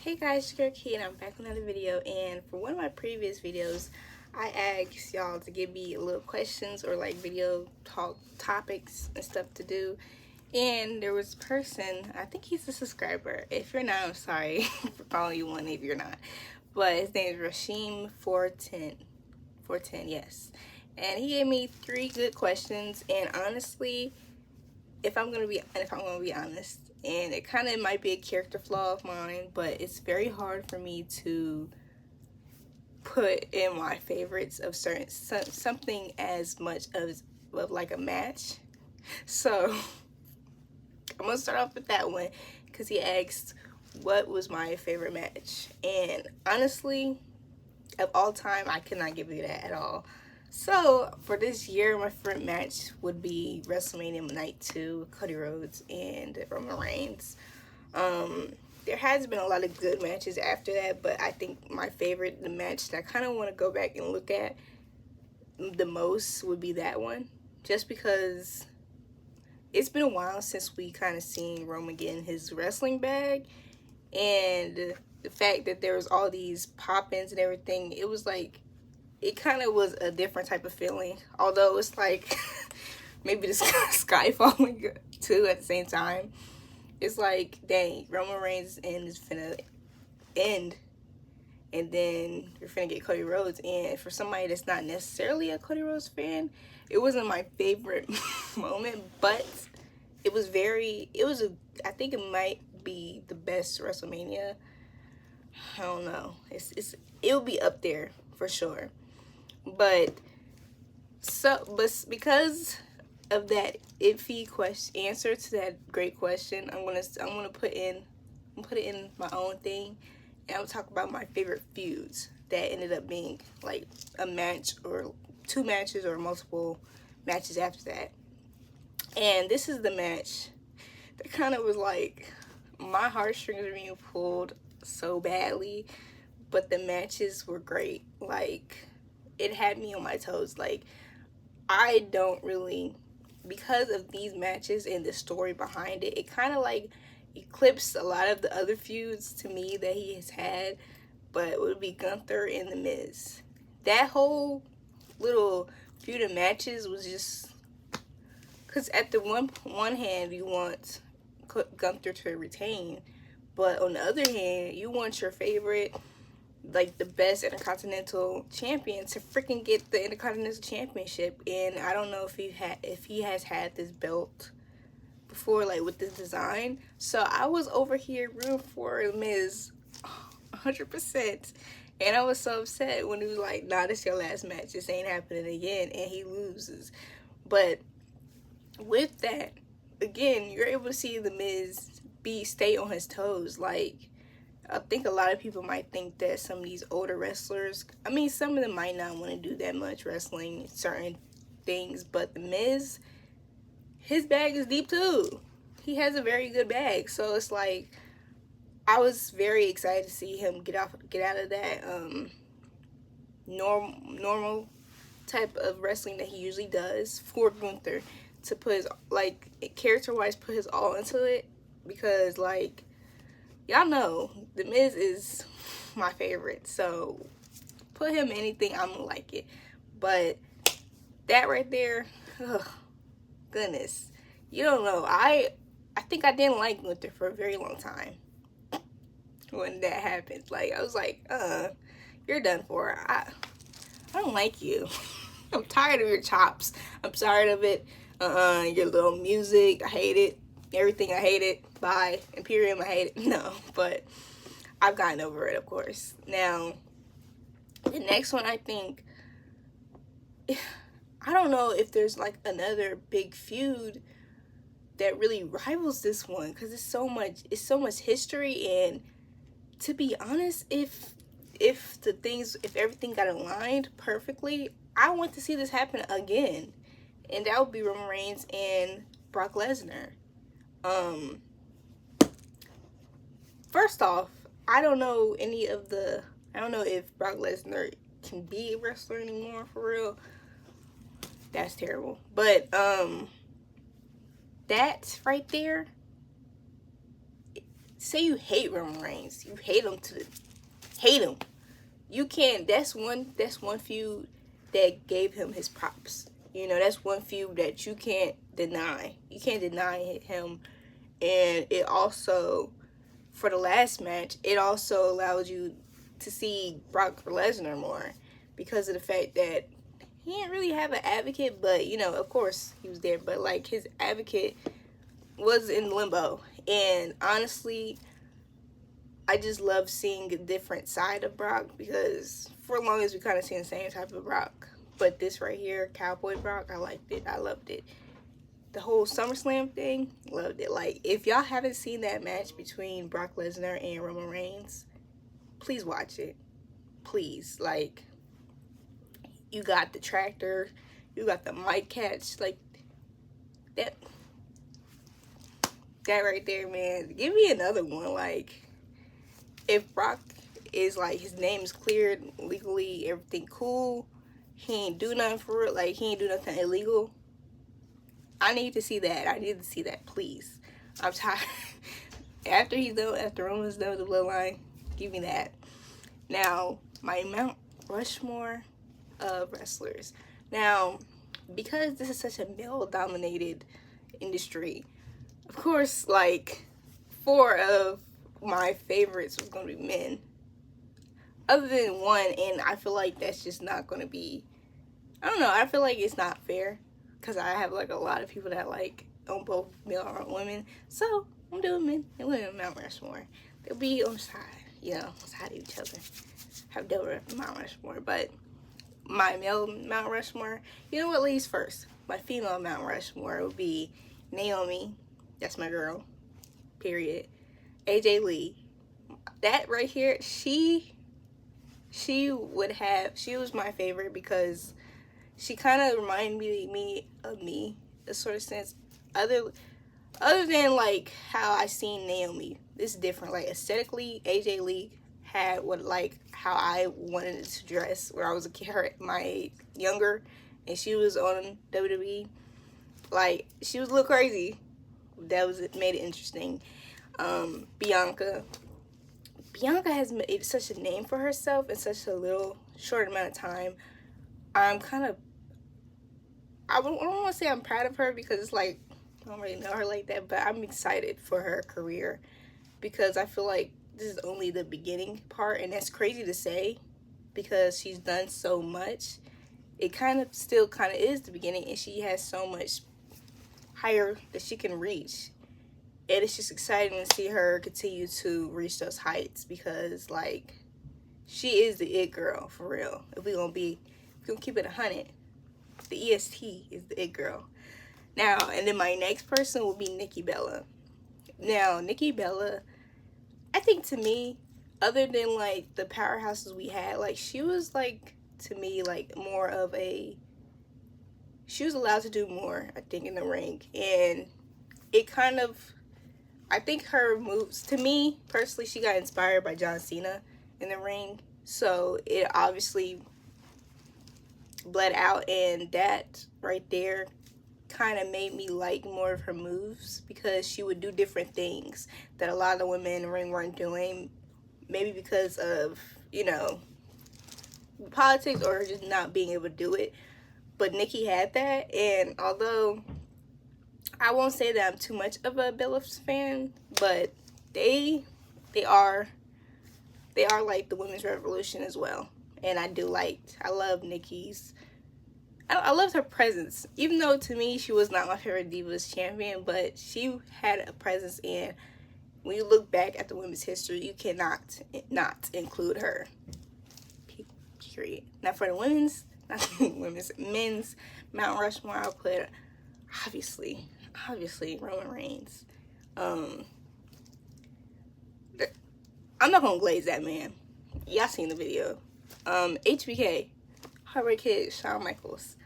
Hey guys, it's your Key and I'm back with another video. And for one of my previous videos, I asked y'all to give me little questions or like video talk topics and stuff to do. And there was a person, I think he's a subscriber. If you're not, I'm sorry for calling you one if you're not. But his name is Rashim 410. 410, yes. And he gave me 3 good questions. And honestly, if I'm gonna be honest, and it kind of might be a character flaw of mine, but it's very hard for me to put in my favorites of something as much as of like a match. So I'm gonna start off with that one because he asked what was my favorite match, and honestly, of all time, I cannot give you that at all. So for this year, my favorite match would be WrestleMania Night 2, Cody Rhodes and Roman Reigns. There has been a lot of good matches after that, but I think my favorite, the match that I kind of want to go back and look at the most would be that one. Just because it's been a while since we kind of seen Roman get in his wrestling bag. And the fact that there was all these pop-ins and everything, it was like, it kind of was a different type of feeling. Although it's like maybe the sky falling too at the same time. It's like, dang, Roman Reigns is finna end, and then you're finna get Cody Rhodes. And for somebody that's not necessarily a Cody Rhodes fan, it wasn't my favorite moment, but I think it might be the best WrestleMania. I don't know. It'll be up there for sure. But because of that iffy answer to that great question, I'm gonna put it in my own thing, and I'll talk about my favorite feuds that ended up being like a match or 2 matches or multiple matches after that. And this is the match that kind of was like my heartstrings were being pulled so badly, but the matches were great. Like, it had me on my toes. Like, I don't really, because of these matches and the story behind it, it kind of like eclipsed a lot of the other feuds to me that he has had. But it would be Gunther and The Miz. That whole little feud of matches was just, because at the one hand you want Gunther to retain, but on the other hand you want your favorite, like the best Intercontinental champion, to freaking get the Intercontinental Championship. And I don't know if he has had this belt before, like with this design. So I was over here rooting for Miz 100%, and I was so upset when he was like, "Nah, this your last match. This ain't happening again," and he loses. But with that, again, you're able to see the Miz stay on his toes. Like, I think a lot of people might think that some of these older wrestlers, I mean, some of them might not want to do that much wrestling, certain things, but the Miz, his bag is deep too. He has a very good bag. So it's like, I was very excited to see him get out of that normal type of wrestling that he usually does for Gunther, to put his, like, character-wise, put his all into it. Because, like, y'all know The Miz is my favorite, so put him in anything, I'm gonna like it. But that right there, ugh, goodness, you don't know. I think I didn't like Gunther for a very long time when that happened. Like, I was like, you're done for. I don't like you. I'm tired of your chops. I'm tired of it. Your little music, I hate it. Everything, I hate it. Bye. Imperium, I hate it. No, but I've gotten over it, of course. Now, the next one, I think, I don't know if there's like another big feud that really rivals this one, because it's so much history. And to be honest, if everything got aligned perfectly, I want to see this happen again, and that would be Roman Reigns and Brock Lesnar. First off, I don't know if Brock Lesnar can be a wrestler anymore, for real. That's terrible. But that right there say you hate Roman Reigns, you hate him hate him. You can't. That's one feud that gave him his props. You know, that's one feud that you can't deny. You can't deny him. And it also, for the last match, it also allowed you to see Brock Lesnar more because of the fact that he didn't really have an advocate, but, you know, of course he was there, but, like, his advocate was in limbo. And honestly, I just love seeing a different side of Brock, because for as long as we kind of seen the same type of Brock, but this right here, Cowboy Brock, I liked it. I loved it. The whole SummerSlam thing, loved it. Like, if y'all haven't seen that match between Brock Lesnar and Roman Reigns, please watch it. Please. Like, you got the tractor, you got the mic catch, like, that right there, man. Give me another one. Like, if Brock is, like, his name is cleared legally, everything cool, he ain't do nothing for it, like, he ain't do nothing illegal, I need to see that. I need to see that, please. I'm tired. After Roman's done with the bloodline, give me that. Now, my Mount Rushmore of wrestlers. Now, because this is such a male-dominated industry, of course, like, 4 of my favorites was going to be men. Other than one, and I feel like that's just not going to be, I don't know, I feel like it's not fair, because I have, like, a lot of people that, like, on both male and women. So, I'm doing men and women Mount Rushmore. They'll be on the side, you know, on the side of each other. Have double Mount Rushmore. But my male Mount Rushmore, you know what, ladies first. My female Mount Rushmore would be Naomi. That's my girl. Period. AJ Lee. That right here, she was my favorite because she kind of reminded me of me, a sort of sense. Other than, like, how I seen Naomi, this is different. Like, aesthetically, AJ Lee had what, like, how I wanted it to dress when I was a kid, my younger, and she was on WWE. Like, she was a little crazy. That made it interesting. Bianca has made such a name for herself in such a short amount of time. I don't want to say I'm proud of her, because it's like, I don't really know her like that, but I'm excited for her career, because I feel like this is only the beginning part, and that's crazy to say because she's done so much. It still is the beginning, and she has so much higher that she can reach. And it's just exciting to see her continue to reach those heights, because, like, she is the it girl, for real. If we're gonna keep it 100, the EST is the it girl. Now, and then my next person will be Nikki Bella. Now, Nikki Bella, I think, to me, other than, like, the powerhouses we had, like, she was, like, to me, like, more of she was allowed to do more, I think, in the ring. And it I think her moves, to me, personally, she got inspired by John Cena in the ring. So it obviously bled out, and that right there kind of made me like more of her moves, because she would do different things that a lot of the women in the ring weren't doing, maybe because of, you know, politics or just not being able to do it. But Nikki had that, and although I won't say that I'm too much of a Bella fan, but they are like the women's revolution as well. And I love Nikki's, I loved her presence, even though to me she was not my favorite Divas champion, but she had a presence, and when you look back at the women's history, you cannot not include her. Period. Now for the men's Mount Rushmore, I'll put obviously Roman Reigns. I'm not gonna glaze that man. Y'all seen the video. HBK, Heartbreak Kid, Shawn Michaels.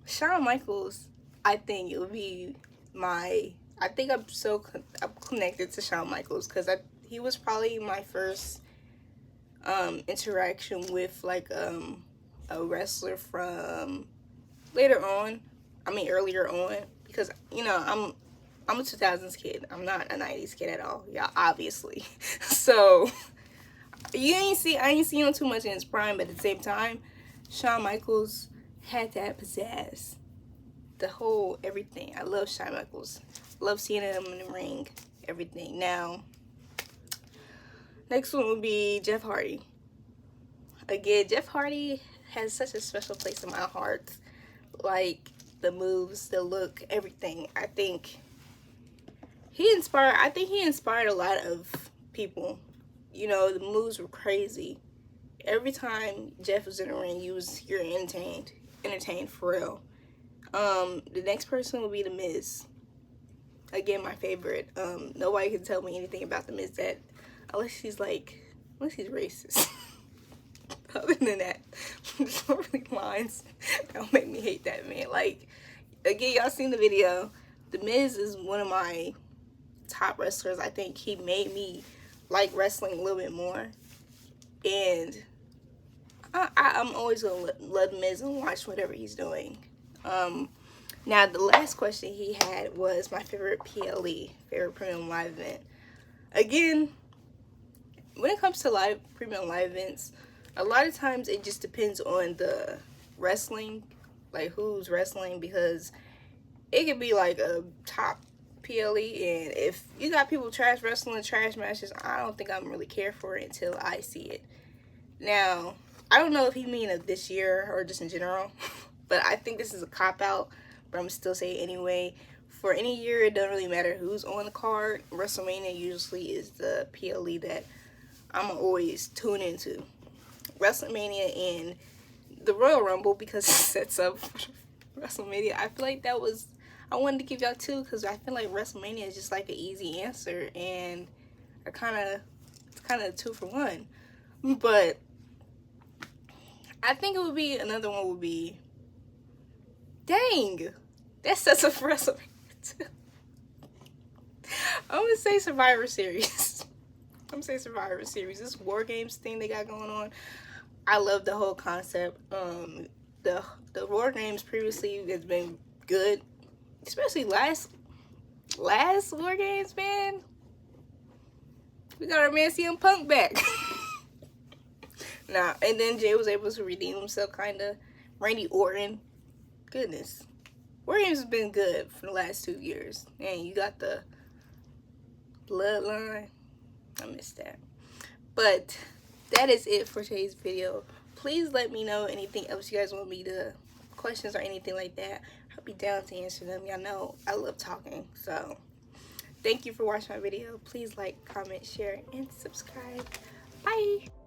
Shawn Michaels, I think it would be I think I'm connected to Shawn Michaels, because he was probably my first interaction with, like, a wrestler from earlier on, because, you know, I'm a 2000s kid. I'm not a 90s kid at all. Y'all, obviously. So, I ain't seen him too much in his prime, but at the same time, Shawn Michaels had that pizzazz. The whole everything. I love Shawn Michaels. Love seeing him in the ring. Everything. Now, next one would be Jeff Hardy. Again, Jeff Hardy has such a special place in my heart. Like, the moves, the look, everything. I think he inspired a lot of people. You know, the moves were crazy. Every time Jeff was in the ring, you're entertained for real. The next person will be The Miz. Again, my favorite. Nobody can tell me anything about The Miz that unless he's racist. Other than that, there's no really lines that'll make me hate that man. Like, again, y'all seen the video. The Miz is one of my top wrestlers. I think he made me like wrestling a little bit more. And I'm always gonna love The Miz and watch whatever he's doing. Now, the last question he had was my favorite PLE, favorite premium live event. Again, when it comes to premium live events, a lot of times it just depends on the wrestling, like who's wrestling, because it could be like a top PLE, and if you got people trash wrestling, trash matches, I don't think I'm really care for it until I see it. Now, I don't know if he mean of this year or just in general, but I think this is a cop-out, but I'm still saying anyway. For any year, it doesn't really matter who's on the card. WrestleMania usually is the PLE that I'm always tune into. WrestleMania and the Royal Rumble, because it sets up WrestleMania. I feel like I wanted to give y'all two because I feel like WrestleMania is just like an easy answer, and it's kind of a 2 for 1. But I think another one would be, dang, that sets up for WrestleMania too. I'm gonna say Survivor Series. This War Games thing they got going on. I love the whole concept. The War Games previously has been good, especially last War Games, man. We got our man CM Punk back. Nah, and then Jay was able to redeem himself, kinda. Randy Orton, goodness, War Games has been good for the last 2 years. And you got the Bloodline. I missed that. But that is it for today's video. Please let me know anything else you guys want me to, questions or anything like that. I'll be down to answer them. Y'all know I love talking. So thank you for watching my video. Please like, comment, share, and subscribe.